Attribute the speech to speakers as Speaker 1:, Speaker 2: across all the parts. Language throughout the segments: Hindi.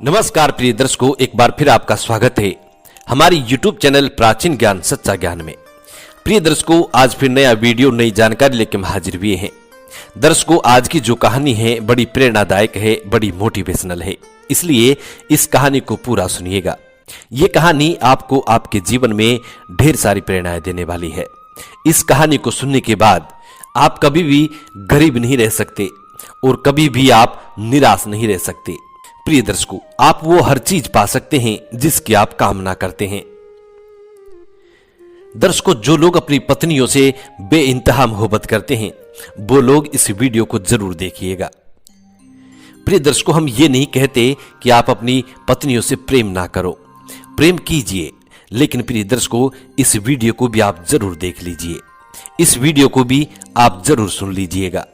Speaker 1: नमस्कार प्रिय दर्शकों, एक बार फिर आपका स्वागत है हमारी YouTube चैनल प्राचीन ज्ञान सच्चा ज्ञान में। प्रिय दर्शकों, आज फिर नया वीडियो नई जानकारी लेकर हम हाजिर हुए हैं। दर्शकों, आज की जो कहानी है बड़ी प्रेरणादायक है, बड़ी मोटिवेशनल है, इसलिए इस कहानी को पूरा सुनिएगा। ये कहानी आपको आपके जीवन में ढेर सारी प्रेरणाएं देने वाली है। इस कहानी को सुनने के बाद आप कभी भी गरीब नहीं रह सकते और कभी भी आप निराश नहीं रह सकते। प्रिय दर्शकों, आप वो हर चीज पा सकते हैं जिसकी आप कामना करते हैं। दर्शकों, जो लोग अपनी पत्नियों से बेइंतहा मोहब्बत करते हैं वो लोग इस वीडियो को जरूर देखिएगा। प्रिय दर्शकों, हम ये नहीं कहते कि आप अपनी पत्नियों से प्रेम ना करो, प्रेम कीजिए, लेकिन प्रिय दर्शकों इस वीडियो को भी आप जरूर देख लीजिए, इस वीडियो को भी आप जरूर सुन लीजिएगा।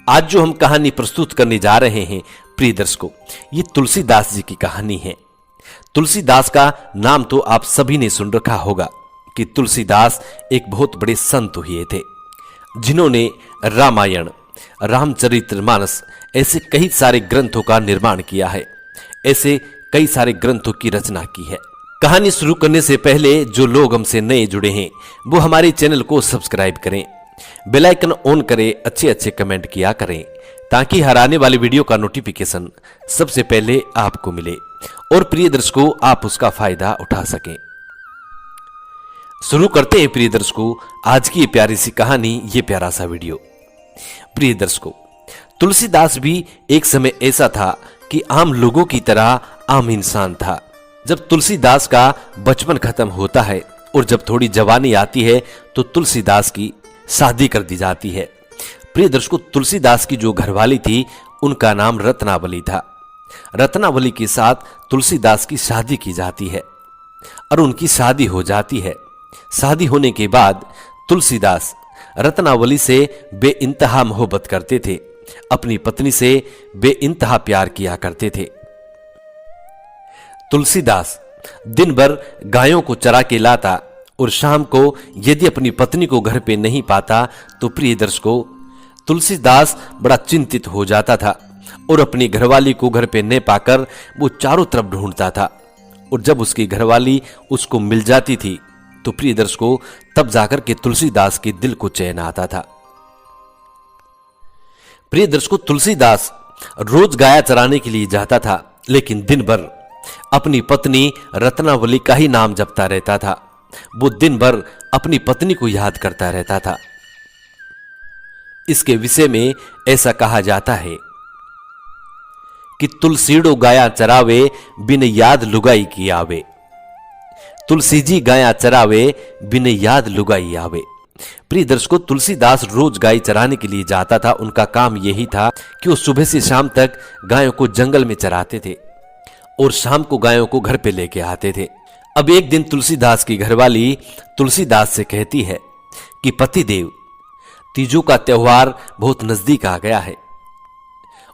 Speaker 1: आज जो हम कहानी प्रस्तुत करने जा रहे हैं प्रिय दर्शकों, ये तुलसीदास जी की कहानी है। तुलसीदास का नाम तो आप सभी ने सुन रखा होगा कि तुलसीदास एक बहुत बड़े संत हुए थे, जिन्होंने रामायण, रामचरितमानस ऐसे कई सारे ग्रंथों का निर्माण किया है, ऐसे कई सारे ग्रंथों की रचना की है। कहानी शुरू करने से पहले जो लोग हमसे नए जुड़े हैं वो हमारे चैनल को सब्सक्राइब करें, बेल आइकन ऑन करें, अच्छे अच्छे कमेंट किया करें ताकि हर आने वाली वीडियो का नोटिफिकेशन सबसे पहले आपको मिले और प्रिय दर्शकों आप उसका फायदा उठा सकें। शुरू करते हैं प्रिय दर्शकों आज की ये प्यारी सी कहानी, ये प्यारा सा वीडियो। प्रिय दर्शकों, तुलसीदास भी एक समय ऐसा था कि आम लोगों की तरह आम इंसान था। जब तुलसीदास का बचपन खत्म होता है और जब थोड़ी जवानी आती है तो तुलसीदास की शादी कर दी जाती है। प्रिय दर्शकों, तुलसीदास की जो घरवाली थी उनका नाम रत्नावली था। रत्नावली के साथ तुलसीदास की शादी की जाती है और उनकी शादी हो जाती है। शादी होने के बाद तुलसीदास रत्नावली से बेइंतहा मोहब्बत करते थे, अपनी पत्नी से बेइंतहा प्यार किया करते थे। तुलसीदास दिन भर गायों को चरा के लाता और शाम को यदि अपनी पत्नी को घर पे नहीं पाता तो प्रिय दर्शकों तुलसीदास बड़ा चिंतित हो जाता था और अपनी घरवाली को घर पे न पाकर वो चारों तरफ ढूंढता था। और जब उसकी घरवाली उसको मिल जाती थी तो प्रिय दर्शकों तब जाकर के तुलसीदास के दिल को चैन आता था। प्रिय दर्शकों, तुलसीदास रोज गाया चराने के लिए जाता था, लेकिन दिन भर अपनी पत्नी रत्नावली का ही नाम जपता रहता था। वो दिन भर अपनी पत्नी को याद करता रहता था। इसके विषय में ऐसा कहा जाता है कि तुलसीड़ो गाया चरावे बिन याद लुगाई की आवे। तुलसी जी गाया चरावे बिन याद लुगाई आवे। प्रिय दर्शकों, तुलसीदास रोज गाय चराने के लिए जाता था। उनका काम यही था कि वो सुबह से शाम तक गायों को जंगल में चराते थे और शाम को गायों को घर पे लेके आते थे। अब एक दिन तुलसीदास की घरवाली तुलसीदास से कहती है कि पतिदेव, तीजों का त्योहार बहुत नजदीक आ गया है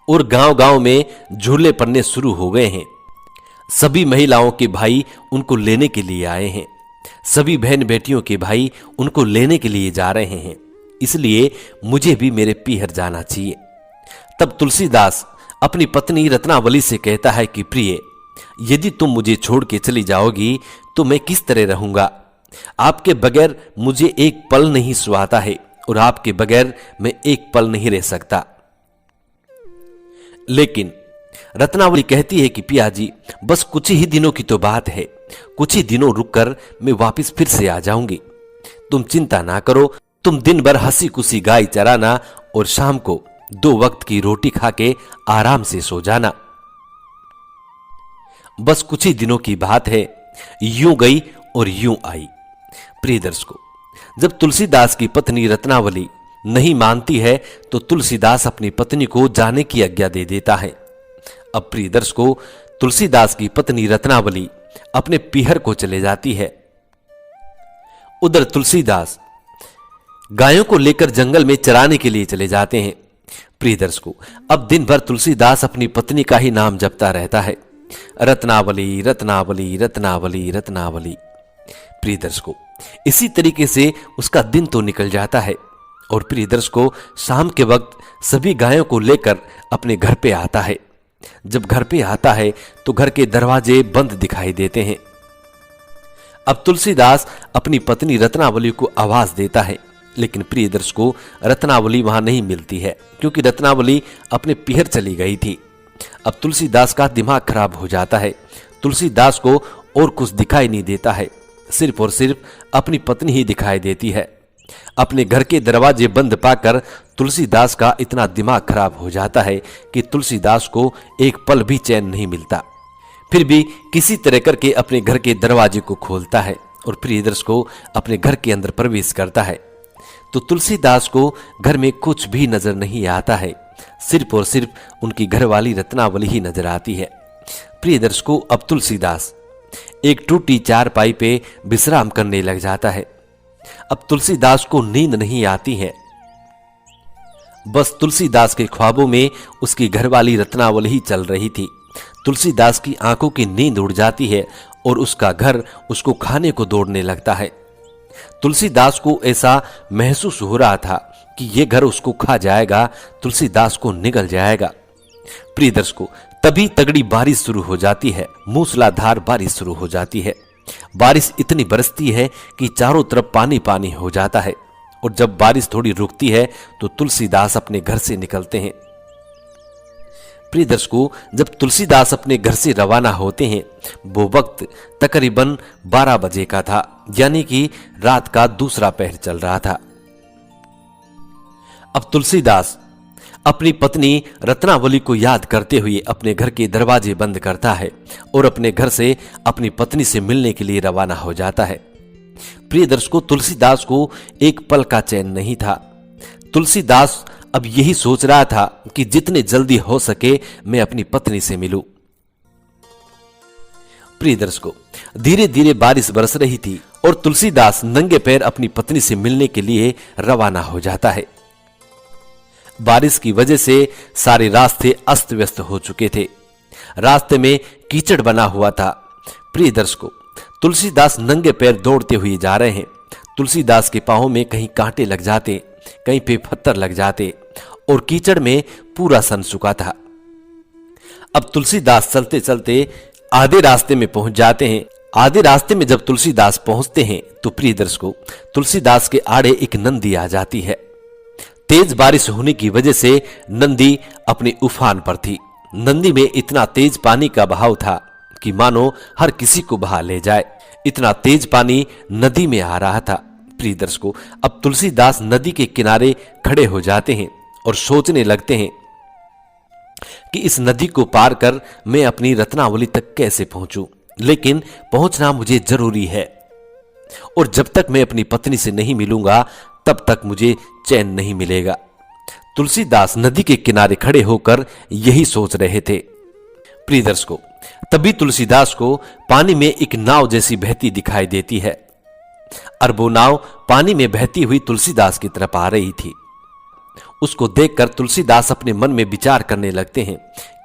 Speaker 1: और गांव-गांव में झूले पड़ने शुरू हो गए हैं। सभी महिलाओं के भाई उनको लेने के लिए आए हैं, सभी बहन बेटियों के भाई उनको लेने के लिए जा रहे हैं, इसलिए मुझे भी मेरे पीहर जाना चाहिए। तब तुलसीदास अपनी पत्नी रत्नावली से कहता है कि प्रिय, यदि तुम मुझे छोड़ के चली जाओगी तो मैं किस तरह रहूंगा। आपके बगैर मुझे एक पल नहीं सुहाता है और आपके बगैर मैं एक पल नहीं रह सकता। लेकिन रत्नावली कहती है कि पिया जी, बस कुछ ही दिनों की तो बात है, कुछ ही दिनों रुककर मैं वापस फिर से आ जाऊंगी। तुम चिंता ना करो, तुम दिन भर हंसी खुशी गाय चराना और शाम को 2 वक्त की रोटी खा के आराम से सो जाना। बस कुछ ही दिनों की बात है। यूं गई और यूं आई। प्रिय दर्शकों, जब तुलसीदास की पत्नी रत्नावली नहीं मानती है तो तुलसीदास अपनी पत्नी को जाने की आज्ञा दे देता है। अब प्रिय दर्शकों, तुलसीदास की पत्नी रत्नावली अपने पीहर को चले जाती है। उधर तुलसीदास गायों को लेकर जंगल में चराने के लिए चले जाते हैं। प्रिय दर्शकों, अब दिन भर तुलसीदास अपनी पत्नी का ही नाम जपता रहता है, रत्नावली रत्नावली रत्नावली रत्नावली। प्रिय दर्शकों, इसी तरीके से उसका दिन तो निकल जाता है और प्रिय दर्शकों शाम के वक्त सभी गायों को लेकर अपने घर पे आता है। जब घर पे आता है तो घर के दरवाजे बंद दिखाई देते हैं। अब तुलसीदास अपनी पत्नी रत्नावली को आवाज देता है, लेकिन प्रियदर्श को रत्नावली वहां नहीं मिलती है, क्योंकि रत्नावली अपने पिहर चली गई थी। अब तुलसीदास का दिमाग खराब हो जाता है। तुलसीदास को और कुछ दिखाई नहीं देता है, सिर्फ और सिर्फ अपनी पत्नी ही दिखाई देती है। अपने घर के दरवाजे बंद पाकर तुलसीदास का इतना दिमाग खराब हो जाता है कि तुलसीदास को एक पल भी चैन नहीं मिलता। फिर भी किसी तरह करके अपने घर के दरवाजे को खोलता है और प्रियदर्श को अपने घर के अंदर प्रवेश करता है। तो तुलसीदास को घर में कुछ भी नजर नहीं आता है, सिर्फ और सिर्फ उनकी घरवाली रत्नावली ही नजर आती है। प्रियदर्श को अब तुलसीदास एक टूटी चारपाई पे विश्राम करने लग जाता है। अब तुलसीदास को नींद नहीं आती है, बस तुलसीदास के ख्वाबों में उसकी घरवाली रत्नावली ही चल रही थी। तुलसीदास की आंखों की नींद उड़ जाती है और उसका घर उसको खाने को दौड़ने लगता है। तुलसीदास को ऐसा महसूस हो रहा था कि यह घर उसको खा जाएगा, तुलसीदास को निगल जाएगा। प्रियदर्श को तभी तगड़ी बारिश शुरू हो जाती है, मूसलाधार बारिश शुरू हो जाती है। बारिश इतनी बरसती है कि चारों तरफ पानी पानी हो जाता है, और जब बारिश थोड़ी रुकती है तो तुलसीदास अपने घर से निकलते हैं। प्रियदर्श को जब तुलसीदास अपने घर से रवाना होते हैं, वो वक्त तकरीबन 12 बजे का था, यानी कि रात का दूसरा पहर चल रहा था। अब तुलसीदास अपनी पत्नी रत्नावली को याद करते हुए अपने घर के दरवाजे बंद करता है और अपने घर से अपनी पत्नी से मिलने के लिए रवाना हो जाता है। प्रियदर्श को तुलसीदास को एक पल का चैन नहीं था। तुलसीदास अब यही सोच रहा था कि जितने जल्दी हो सके मैं अपनी पत्नी से मिलूं। प्रियदर्श को धीरे धीरे बारिश बरस रही थी और तुलसीदास नंगे पैर अपनी पत्नी से मिलने के लिए रवाना हो जाता है। बारिश की वजह से सारे रास्ते अस्त व्यस्त हो चुके थे, रास्ते में कीचड़ बना हुआ था। प्रियदर्श को तुलसीदास नंगे पैर दौड़ते हुए जा रहे हैं। तुलसीदास के पांवों में कहीं कांटे लग जाते, कहीं पे पत्थर लग जाते और कीचड़ में पूरा सन चुका था। अब तुलसीदास चलते चलते आधे रास्ते में पहुंच जाते हैं। आधे रास्ते में जब तुलसीदास पहुंचते हैं तो प्रियदर्श को तुलसीदास के आड़े एक नंदी आ जाती है। तेज बारिश होने की वजह से नंदी अपने उफान पर थी। नंदी में इतना तेज पानी का बहाव था कि मानो हर किसी को बहा ले जाए, इतना तेज पानी नदी में आ रहा था। प्रियदर्श को अब तुलसीदास नदी के किनारे खड़े हो जाते हैं और सोचने लगते हैं कि इस नदी को पार कर मैं अपनी रत्नावली तक कैसे पहुंचूं, लेकिन पहुंचना मुझे जरूरी है और जब तक मैं अपनी पत्नी से नहीं मिलूंगा तब तक मुझे चैन नहीं मिलेगा। तुलसीदास नदी के किनारे खड़े होकर यही सोच रहे थे। प्रियदर्श को तभी तुलसीदास को पानी में एक नाव जैसी बहती दिखाई देती है और वो नाव पानी में बहती हुई तुलसीदास की तरफ आ रही थी। उसको देखकर तुलसीदास अपने मन में विचार करने लगते हैं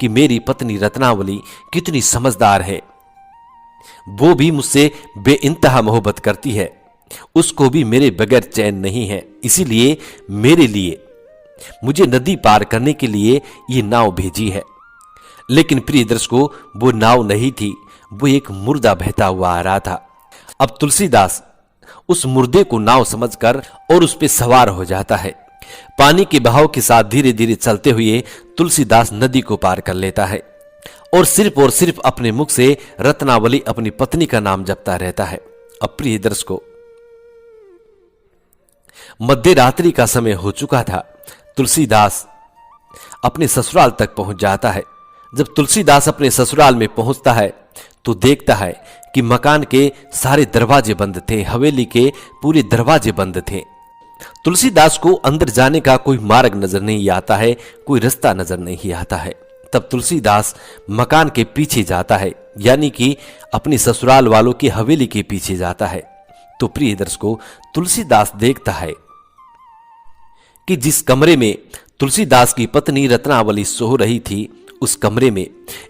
Speaker 1: कि मेरी पत्नी रत्नावली कितनी समझदार है, वो भी मुझसे बेइंतहा मोहब्बत करती है, उसको भी मेरे बगैर चैन नहीं है, इसीलिए मेरे लिए मुझे नदी पार करने के लिए ये नाव भेजी है। लेकिन प्रियदर्श को वो नाव नहीं थी, वो एक मुर्दा बहता हुआ आ रहा था। अब तुलसीदास उस मुर्दे को नाव समझकर और उस पे सवार हो जाता है। पानी के बहाव के साथ धीरे धीरे चलते हुए तुलसीदास नदी को पार कर लेता है और सिर्फ अपने मुख से रत्नावली अपनी पत्नी का नाम जपता रहता है। अब प्रियदर्श को मध्य रात्रि का समय हो चुका था। तुलसीदास अपने ससुराल तक पहुंच जाता है। जब तुलसीदास अपने ससुराल में पहुंचता है तो देखता है कि मकान के सारे दरवाजे बंद थे, हवेली के पूरे दरवाजे बंद थे। तुलसीदास को अंदर जाने का कोई मार्ग नजर नहीं आता है, कोई रास्ता नजर नहीं आता है। तब तुलसीदास मकान के पीछे जाता है, यानी कि अपनी ससुराल वालों की हवेली के पीछे जाता है। तो प्रियदर्श को तुलसीदास देखता है कि जिस कमरे में तुलसीदास की पत्नी रत्नावली सो रही थी, उस कमरे में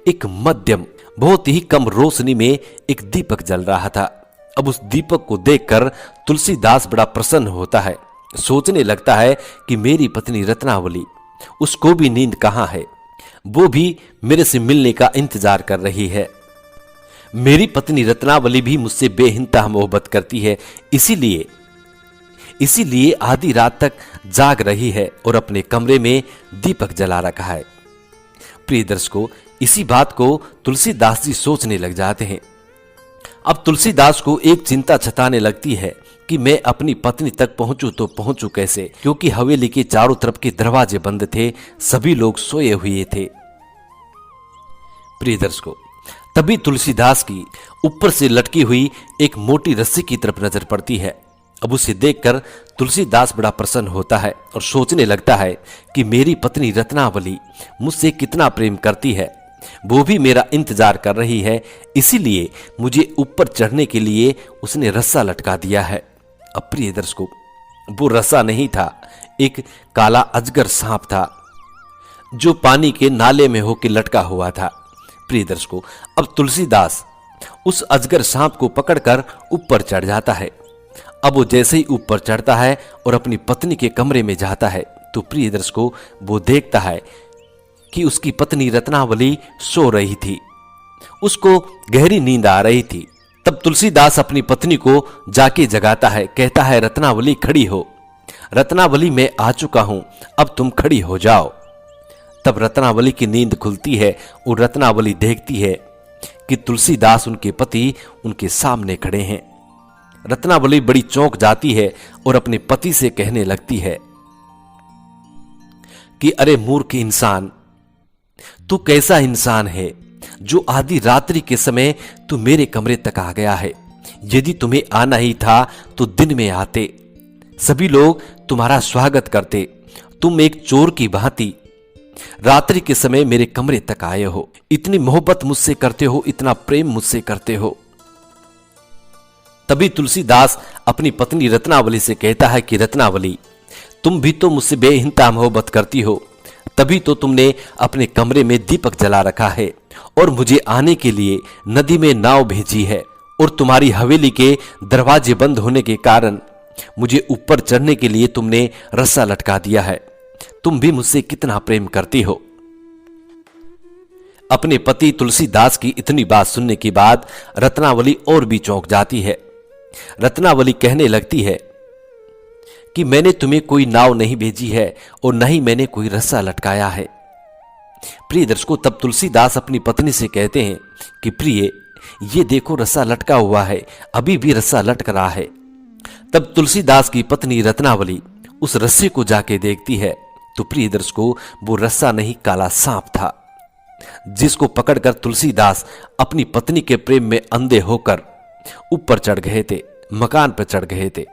Speaker 1: एक मध्यम बहुत ही कम रोशनी में एक दीपक जल रहा था। अब उस दीपक को देखकर तुलसीदास बड़ा प्रसन्न होता है, सोचने लगता है कि मेरी पत्नी रत्नावली, उसको भी नींद कहां है, वो भी मेरे से मिलने का इंतजार कर रही है। मेरी पत्नी रत्नावली भी मुझसे बेइंतहा मोहब्बत करती है, इसीलिए आधी रात तक जाग रही है और अपने कमरे में दीपक जला रखा है। प्रिय दर्शकों, इसी बात को तुलसीदास जी सोचने लग जाते हैं। अब तुलसीदास को एक चिंता सताने लगती है कि मैं अपनी पत्नी तक पहुंचूं तो पहुंचूं कैसे, क्योंकि हवेली के चारों तरफ के दरवाजे बंद थे, सभी लोग सोए हुए थे। प्रिय दर्शकों, तभी तुलसीदास की ऊपर से लटकी हुई एक मोटी रस्सी की तरफ नजर पड़ती है। अब उसे देखकर तुलसीदास बड़ा प्रसन्न होता है और सोचने लगता है कि मेरी पत्नी रत्नावली मुझसे कितना प्रेम करती है, वो भी मेरा इंतजार कर रही है, इसीलिए मुझे ऊपर चढ़ने के लिए उसने रस्सा लटका दिया है। अब प्रिय दर्शकों, वो रस्सा नहीं था, एक काला अजगर सांप था जो पानी के नाले में होकर लटका हुआ था। प्रिय दर्शकों, अब तुलसीदास उस अजगर सांप को पकड़कर ऊपर चढ़ जाता है। अब वो जैसे ही ऊपर चढ़ता है और अपनी पत्नी के कमरे में जाता है तो प्रिय दर्शकों, वो देखता है कि उसकी पत्नी रत्नावली सो रही थी, उसको गहरी नींद आ रही थी। तब तुलसीदास अपनी पत्नी को जाके जगाता है, कहता है रत्नावली खड़ी हो, रत्नावली मैं आ चुका हूं, अब तुम खड़ी हो जाओ। तब रत्नावली की नींद खुलती है और रत्नावली देखती है कि तुलसीदास उनके पति उनके सामने खड़े हैं। रत्नावली बड़ी चौंक जाती है और अपने पति से कहने लगती है कि अरे मूर्ख इंसान, तू कैसा इंसान है जो आधी रात्रि के समय तू मेरे कमरे तक आ गया है। यदि तुम्हें आना ही था तो दिन में आते, सभी लोग तुम्हारा स्वागत करते। तुम एक चोर की भांति रात्रि के समय मेरे कमरे तक आए हो, इतनी मोहब्बत मुझसे करते हो, इतना प्रेम मुझसे करते हो। तभी तुलसीदास अपनी पत्नी रत्नावली से कहता है कि रत्नावली, तुम भी तो मुझसे बेइंतहा मोहब्बत करती हो, तभी तो तुमने अपने कमरे में दीपक जला रखा है और मुझे आने के लिए नदी में नाव भेजी है, और तुम्हारी हवेली के दरवाजे बंद होने के कारण मुझे ऊपर चढ़ने के लिए तुमने रस्सा लटका दिया है। तुम भी मुझसे कितना प्रेम करती हो। अपने पति तुलसीदास की इतनी बात सुनने के बाद रत्नावली और भी चौंक जाती है। रत्नावली कहने लगती है कि मैंने तुम्हें कोई नाव नहीं भेजी है और न ही मैंने कोई रस्सा लटकाया है। प्रिय दर्शकों, तब तुलसीदास अपनी पत्नी से कहते हैं कि प्रिय, ये देखो रस्सा लटका हुआ है, अभी भी रस्सा लटक रहा है। तब तुलसीदास की पत्नी रत्नावली उस रस्से को जाके देखती है तो प्रिय दर्शकों, वो रस्सा नहीं काला सांप था, जिसको पकड़कर तुलसीदास अपनी पत्नी के प्रेम में अंधे होकर ऊपर चढ़ गए थे, मकान पर चढ़ गए थे।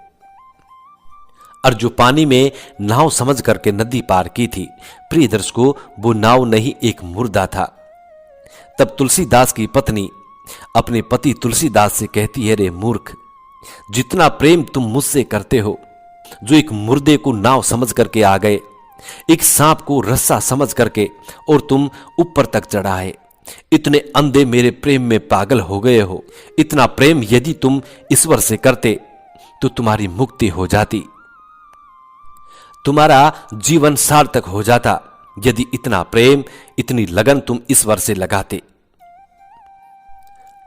Speaker 1: और जो पानी में नाव समझ करके नदी पार की थी, प्रिय दर्शकों, वो नाव नहीं एक मुर्दा था। तब तुलसीदास की पत्नी अपने पति तुलसीदास से कहती है, रे मूर्ख, जितना प्रेम तुम मुझसे करते हो, जो एक मुर्दे को नाव समझ करके आ गए, एक सांप को रस्सा समझ करके और तुम ऊपर तक चढ़ाए, इतने अंधे मेरे प्रेम में पागल हो गए हो। इतना प्रेम यदि तुम ईश्वर से करते तो तुम्हारी मुक्ति हो जाती, तुम्हारा जीवन सार्थक हो जाता, यदि इतना प्रेम इतनी लगन तुम ईश्वर से लगाते।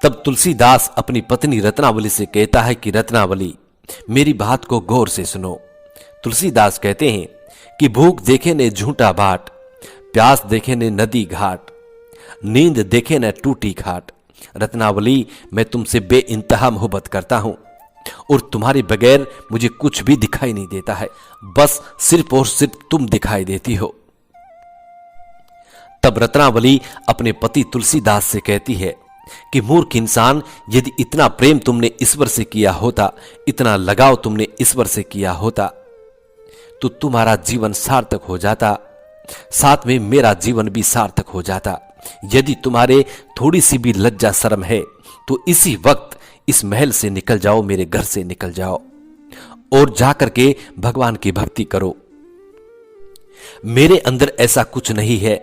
Speaker 1: तब तुलसीदास अपनी पत्नी रत्नावली से कहता है कि रत्नावली, मेरी बात को गौर से सुनो। तुलसीदास कहते हैं कि भूख देखे ने झूठा बाट, प्यास देखे ने नदी घाट, नींद देखे न टूटी खाट। रत्नावली, मैं तुमसे बेइंतहा मोहब्बत करता हूं और तुम्हारे बगैर मुझे कुछ भी दिखाई नहीं देता है, बस सिर्फ और सिर्फ तुम दिखाई देती हो। तब रत्नावली अपने पति तुलसीदास से कहती है कि मूर्ख इंसान, यदि इतना प्रेम तुमने ईश्वर से किया होता, इतना लगाव तुमने ईश्वर से किया होता, तो तुम्हारा जीवन सार्थक हो जाता, साथ में मेरा जीवन भी सार्थक हो जाता। यदि तुम्हारे थोड़ी सी भी लज्जा शर्म है तो इसी वक्त इस महल से निकल जाओ, मेरे घर से निकल जाओ और जाकर के भगवान की भक्ति करो। मेरे अंदर ऐसा कुछ नहीं है,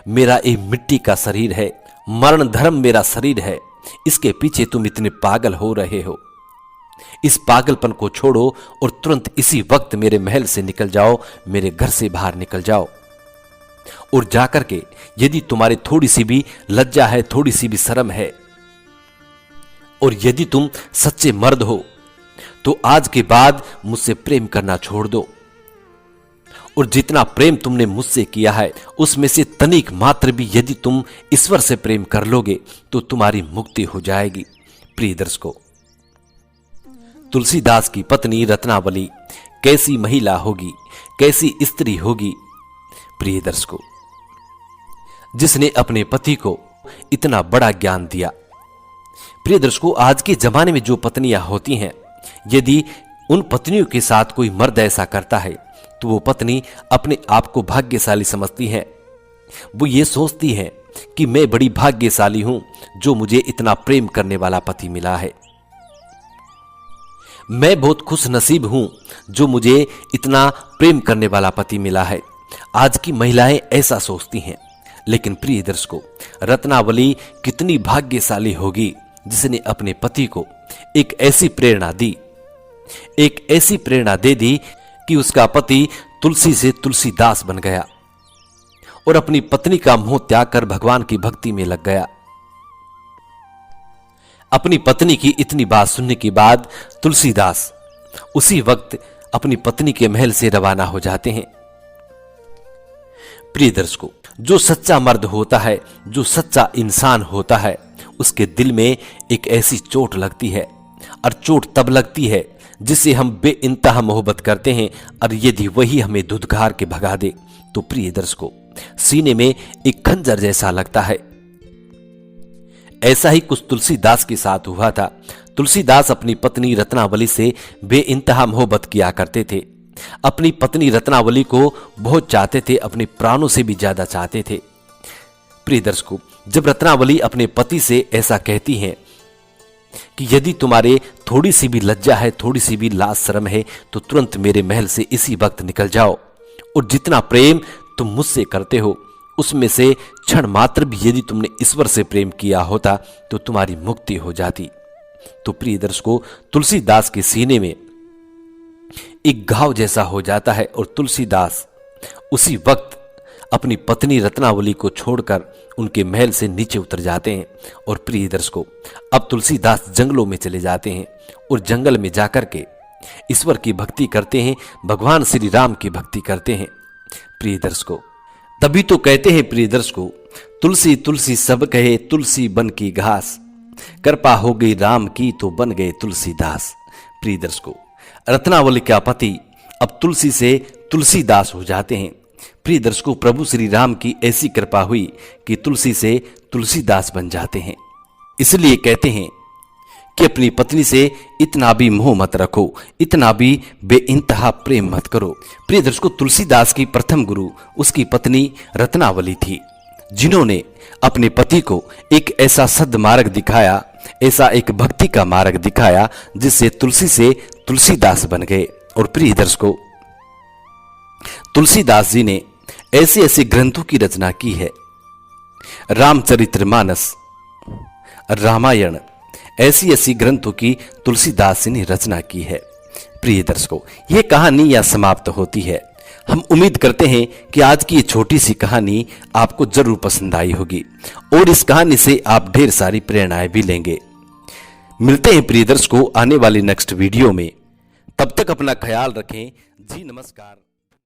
Speaker 1: मेरा एक मिट्टी का शरीर है, मरण धर्म मेरा शरीर है, इसके पीछे तुम इतने पागल हो रहे हो। इस पागलपन को छोड़ो और तुरंत इसी वक्त मेरे महल से निकल जाओ, मेरे घर से बाहर निकल जाओ और जाकर के यदि तुम्हारे थोड़ी सी भी लज्जा है, थोड़ी सी भी शर्म है, और यदि तुम सच्चे मर्द हो तो आज के बाद मुझसे प्रेम करना छोड़ दो, और जितना प्रेम तुमने मुझसे किया है उसमें से तनिक मात्र भी यदि तुम ईश्वर से प्रेम कर लोगे तो तुम्हारी मुक्ति हो जाएगी। प्रिय दर्शकों, तुलसीदास की पत्नी रत्नावली कैसी महिला होगी, कैसी स्त्री होगी प्रिय दर्शकों, जिसने अपने पति को इतना बड़ा ज्ञान दिया। प्रिय दर्शकों, आज के जमाने में जो पत्नियां होती हैं, यदि उन पत्नियों के साथ कोई मर्द ऐसा करता है तो वो पत्नी अपने आप को भाग्यशाली समझती है। वो ये सोचती है कि मैं बड़ी भाग्यशाली हूं जो मुझे इतना प्रेम करने वाला पति मिला है। मैं बहुत खुश नसीब हूं जो मुझे इतना प्रेम करने वाला पति मिला है। आज की महिलाएं ऐसा सोचती हैं, लेकिन प्रिय दर्शकों, रत्नावली कितनी भाग्यशाली होगी जिसने अपने पति को एक ऐसी प्रेरणा दी, एक ऐसी प्रेरणा दे दी कि उसका पति तुलसी से तुलसीदास बन गया और अपनी पत्नी का मोह त्याग कर भगवान की भक्ति में लग गया। अपनी पत्नी की इतनी बात सुनने के बाद तुलसीदास उसी वक्त अपनी पत्नी के महल से रवाना हो जाते हैं। प्रिय दर्शकों, जो सच्चा मर्द होता है, जो सच्चा इंसान होता है, उसके दिल में एक ऐसी चोट लगती है, और चोट तब लगती है जिसे हम बेइंतहा मोहब्बत करते हैं, और यदि वही हमें धुतकार के भगा दे तो प्रिय दर्शकों, सीने में एक खंजर जैसा लगता है। ऐसा ही कुछ तुलसीदास के साथ हुआ था। तुलसीदास अपनी पत्नी रत्नावली से बेइंतहा मोहब्बत किया करते थे। अपनी पत्नी रत्नावली को बहुत चाहते थे, अपने प्राणों से भी ज्यादा चाहते थे। प्रिय दर्शकों, जब रत्नावली अपने पति से ऐसा कहती हैं कि यदि तुम्हारे थोड़ी सी भी लज्जा है, थोड़ी सी भी लाज शर्म है तो तुरंत मेरे महल से इसी वक्त निकल जाओ, और जितना प्रेम तुम मुझसे करते हो उसमें से क्षण मात्र भी यदि तुमने ईश्वर से प्रेम किया होता तो तुम्हारी मुक्ति हो जाती। तो प्रिय दर्शकों, तुलसीदास के सीने में एक घाव जैसा हो जाता है, और तुलसीदास उसी वक्त अपनी पत्नी रत्नावली को छोड़कर उनके महल से नीचे उतर जाते हैं। और प्रिय दर्शकों, अब तुलसीदास जंगलों में चले जाते हैं और जंगल में जाकर के ईश्वर की भक्ति करते हैं, भगवान श्री राम की भक्ति करते हैं। प्रिय दर्शकों, तभी तो कहते हैं प्रिय दर्शकों, तुलसी तुलसी सब कहे तुलसी बन की घास, कृपा हो गई राम की तो बन गए तुलसीदास। प्रिय दर्शकों, रत्नावली का पति अब तुलसी से तुलसीदास हो जाते हैं। प्रिय दर्शकों, प्रभु श्री राम की ऐसी कृपा हुई कि तुलसी से तुलसीदास बन जाते हैं। इसलिए कहते हैं कि अपनी पत्नी से इतना भी मोह मत रखो, इतना भी बेइंतहा प्रेम मत करो। प्रिय दर्शकों, तुलसीदास की प्रथम गुरु उसकी पत्नी रत्नावली थी, जिन्होंने अपने पति को एक ऐसा सद्मार्ग दिखाया, ऐसा एक भक्ति का मार्ग दिखाया जिससे तुलसी से तुलसीदास बन गए। और प्रिय दर्शकों, तुलसीदास जी ने ऐसे ऐसे ग्रंथों की रचना की है, रामचरितमानस, रामायण, ऐसी ऐसी ग्रंथों की तुलसीदास जी ने रचना की है। प्रिय दर्शकों, यह कहानी यह समाप्त होती है। हम उम्मीद करते हैं कि आज की ये छोटी सी कहानी आपको जरूर पसंद आई होगी और इस कहानी से आप ढेर सारी प्रेरणाएं भी लेंगे। मिलते हैं प्रिय दर्शकों आने वाली नेक्स्ट वीडियो में। तब तक अपना ख्याल रखें जी। नमस्कार।